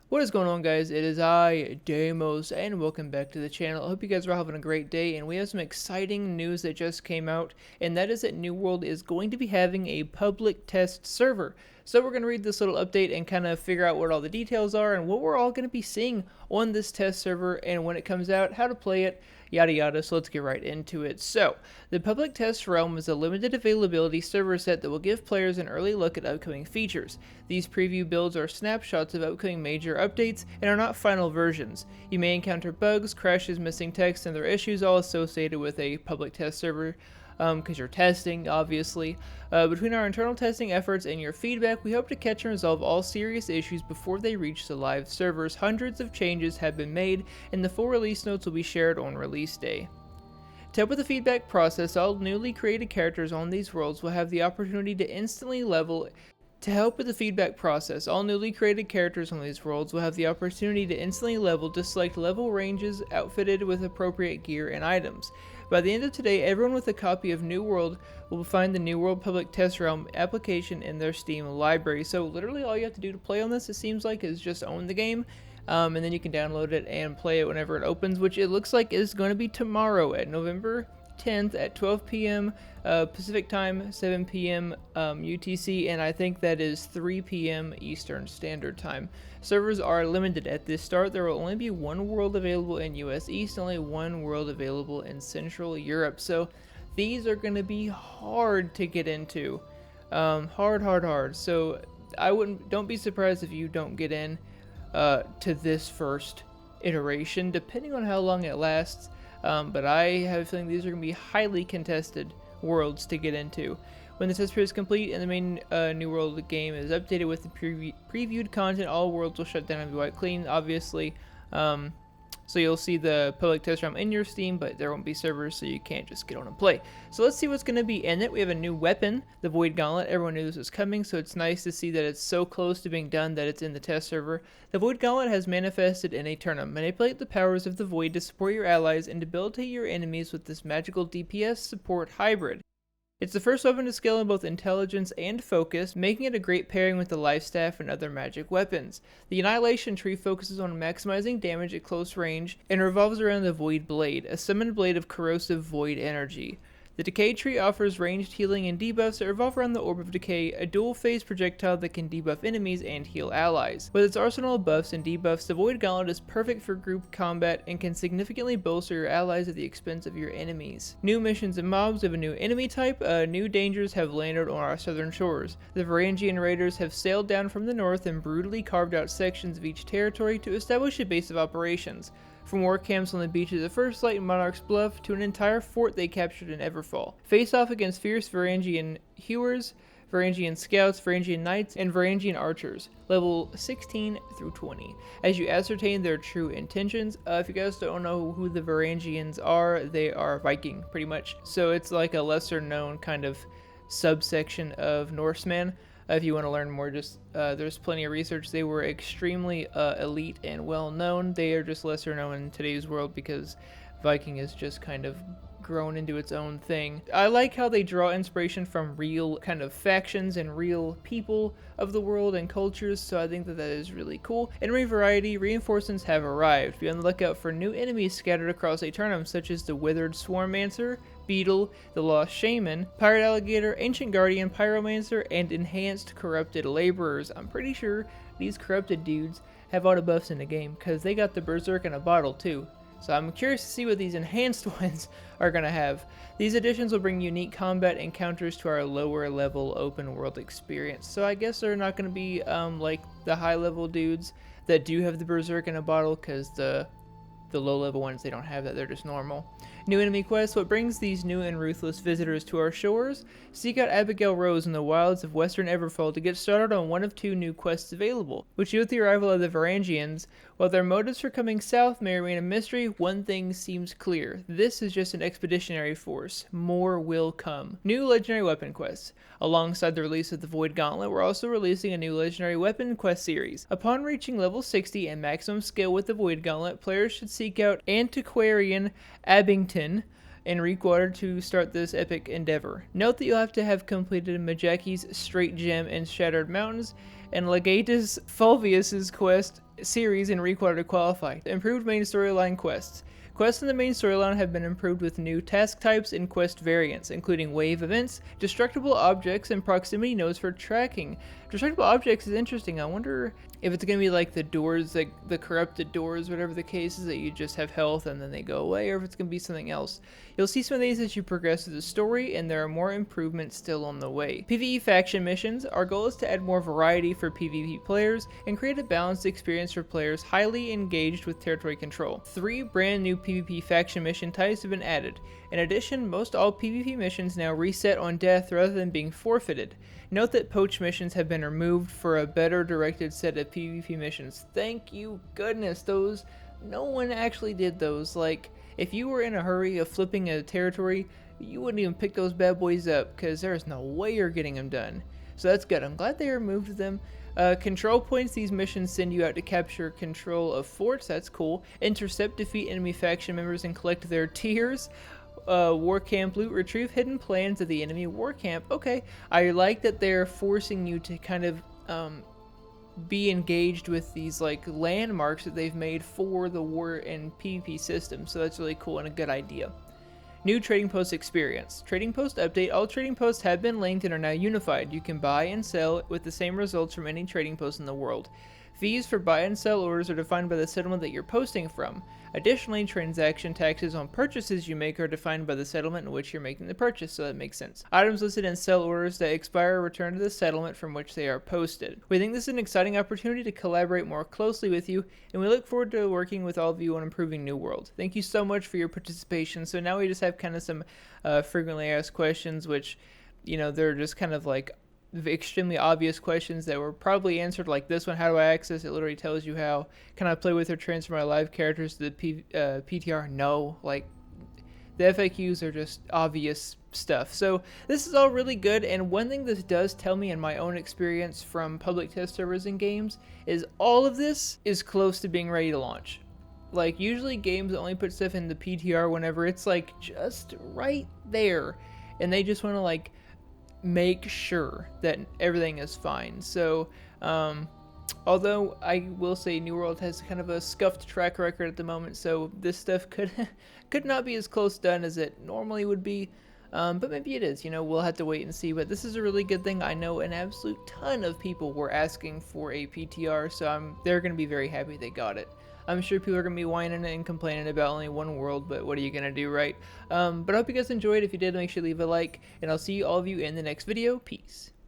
What is going on, guys? It is I, Deimos, and welcome back to the channel. I hope you guys are having a great day, and we have some exciting news that just came out, and that is that New World is going to be having a public test server. So we're going to read this little update and kind of figure out what all the details are and what we're all going to be seeing on this test server, and when it comes out, how to play it, yada yada. So let's get right into it. So the public test realm is a limited availability server set that will give players an early look at upcoming features. These preview builds are snapshots of upcoming major updates and are not final versions. You may encounter bugs, crashes, missing text, and other issues all associated with a public test server, because you're testing, obviously. Between our internal testing efforts and your feedback, we hope to catch and resolve all serious issues before they reach the live servers. Hundreds of changes have been made, and the full release notes will be shared on release day. To help with the feedback process, all newly created characters on these worlds will have the opportunity to instantly level. To help with the feedback process, all newly created characters on these worlds will have the opportunity to instantly level to select level ranges outfitted with appropriate gear and items. By the end of today, everyone with a copy of New World will find the New World Public Test Realm application in their Steam library. So literally all you have to do to play on this, it seems like, is just own the game. And then you can download it and play it whenever it opens, which it looks like is going to be tomorrow at November 10th at 12 p.m. Pacific time, 7 p.m. UTC, and I think that is 3 p.m. Eastern Standard Time. Servers are limited at this start. There will only be one world available in US East, only one world available in Central Europe. So these are going to be hard to get into. Hard. So don't be surprised if you don't get in to this first iteration, depending on how long it lasts. But I have a feeling these are going to be highly contested worlds to get into. When the test period is complete and the main New World game is updated with the previewed content, all worlds will shut down and be wiped clean, obviously. So you'll see the public test realm in your Steam, but there won't be servers, so you can't just get on and play. So let's see what's going to be in it. We have a new weapon, the Void Gauntlet. Everyone knew this was coming, so it's nice to see that it's so close to being done that it's in the test server. The Void Gauntlet has manifested in a tournament. Manipulate the powers of the Void to support your allies and debilitate your enemies with this magical DPS support hybrid. It's the first weapon to scale in both intelligence and focus, making it a great pairing with the life staff and other magic weapons. The Annihilation Tree focuses on maximizing damage at close range and revolves around the Void Blade, a summoned blade of corrosive void energy. The Decay Tree offers ranged healing and debuffs that revolve around the Orb of Decay, a dual-phase projectile that can debuff enemies and heal allies. With its arsenal of buffs and debuffs, the Void Gauntlet is perfect for group combat and can significantly bolster your allies at the expense of your enemies. New missions and mobs have a new enemy type. New dangers have landed on our southern shores. The Varangian raiders have sailed down from the north and brutally carved out sections of each territory to establish a base of operations. From war camps on the beaches of First Light and Monarch's Bluff to an entire fort they captured in Everfall. Face off against fierce Varangian hewers, Varangian scouts, Varangian knights, and Varangian archers, level 16 through 20, as you ascertain their true intentions. If you guys don't know who the Varangians are, they are Viking, pretty much. So it's like a lesser known kind of subsection of Norseman. If you want to learn more, just there's plenty of research. They were extremely elite and well known. They are just lesser known in today's world because Viking is just kind of grown into its own thing. I like how they draw inspiration from real kind of factions and real people of the world and cultures, so I think that is really cool. Enemy variety, reinforcements have arrived. Be on the lookout for new enemies scattered across Aeternum, such as the Withered Swarmancer, Beetle, the Lost Shaman, Pirate Alligator, Ancient Guardian, Pyromancer, and Enhanced Corrupted Laborers. I'm pretty sure these corrupted dudes have all the buffs in the game, because they got the Berserk in a bottle too. So I'm curious to see what these enhanced ones are going to have. These additions will bring unique combat encounters to our lower level open world experience. So I guess they're not going to be like the high level dudes that do have the Berserk in a bottle, because the low level ones, they don't have that, they're just normal. New enemy quests. What brings these new and ruthless visitors to our shores? Seek out Abigail Rose in the wilds of western Everfall to get started on one of two new quests available, which with the arrival of the Varangians. While their motives for coming south may remain a mystery, one thing seems clear. This is just an expeditionary force. More will come. New legendary weapon quests. Alongside the release of the Void Gauntlet, we're also releasing a new legendary weapon quest series. Upon reaching level 60 and maximum skill with the Void Gauntlet, players should seek out Antiquarian Abington and Reekwater to start this epic endeavor. Note that you'll have to have completed Majaki's Straight Gem and Shattered Mountains, and Legatus Fulvius's quest series in Require to Qualify. Improved main storyline quests. Quests in the main storyline have been improved with new task types and quest variants, including wave events, destructible objects, and proximity nodes for tracking. Destructible objects is interesting. I wonder if it's going to be like the doors, like the corrupted doors, whatever the case is, that you just have health and then they go away, or if it's going to be something else. You'll see some of these as you progress through the story, and there are more improvements still on the way. PvE faction missions. Our goal is to add more variety for PvP players and create a balanced experience for players highly engaged with territory control. 3 brand new PvP faction mission types have been added. In addition, most all PvP missions now reset on death rather than being forfeited. Note that poach missions have been removed for a better directed set of PvP missions. Thank you goodness, those, no one actually did those. Like, if you were in a hurry of flipping a territory, you wouldn't even pick those bad boys up, because there's no way you're getting them done. So that's good. I'm glad they removed them. Control points. These missions send you out to capture control of forts. That's cool. Intercept, defeat enemy faction members, and collect their tiers. War camp loot. Retrieve hidden plans of the enemy war camp. Okay. I like that they're forcing you to kind of be engaged with these like landmarks that they've made for the war and PvP system. So that's really cool and a good idea. New trading post experience. Trading post update. All trading posts have been linked and are now unified. You can buy and sell with the same results from any trading post in the world. Fees for buy and sell orders are defined by the settlement that you're posting from. Additionally, transaction taxes on purchases you make are defined by the settlement in which you're making the purchase, so that makes sense. Items listed in sell orders that expire are returned to the settlement from which they are posted. We think this is an exciting opportunity to collaborate more closely with you, and we look forward to working with all of you on improving New World. Thank you so much for your participation. So now we just have kind of some frequently asked questions, which, you know, they're just kind of like extremely obvious questions that were probably answered, like this one: how do I access it? Literally tells you how. Can I play with or transfer my live characters to the PTR? No. Like, the FAQs are just obvious stuff. So this is all really good, and one thing this does tell me in my own experience from public test servers and games is all of this is close to being ready to launch. Like, usually games only put stuff in the PTR whenever it's like just right there, and they just want to like make sure that everything is fine. So although I will say New World has kind of a scuffed track record at the moment, so this stuff could not be as close done as it normally would be, but maybe it is. You know, we'll have to wait and see. But this is a really good thing. I know an absolute ton of people were asking for a PTR, so they're going to be very happy they got it. I'm sure people are going to be whining and complaining about only one world, but what are you going to do, right? But I hope you guys enjoyed. If you did, make sure to leave a like, and I'll see all of you in the next video. Peace.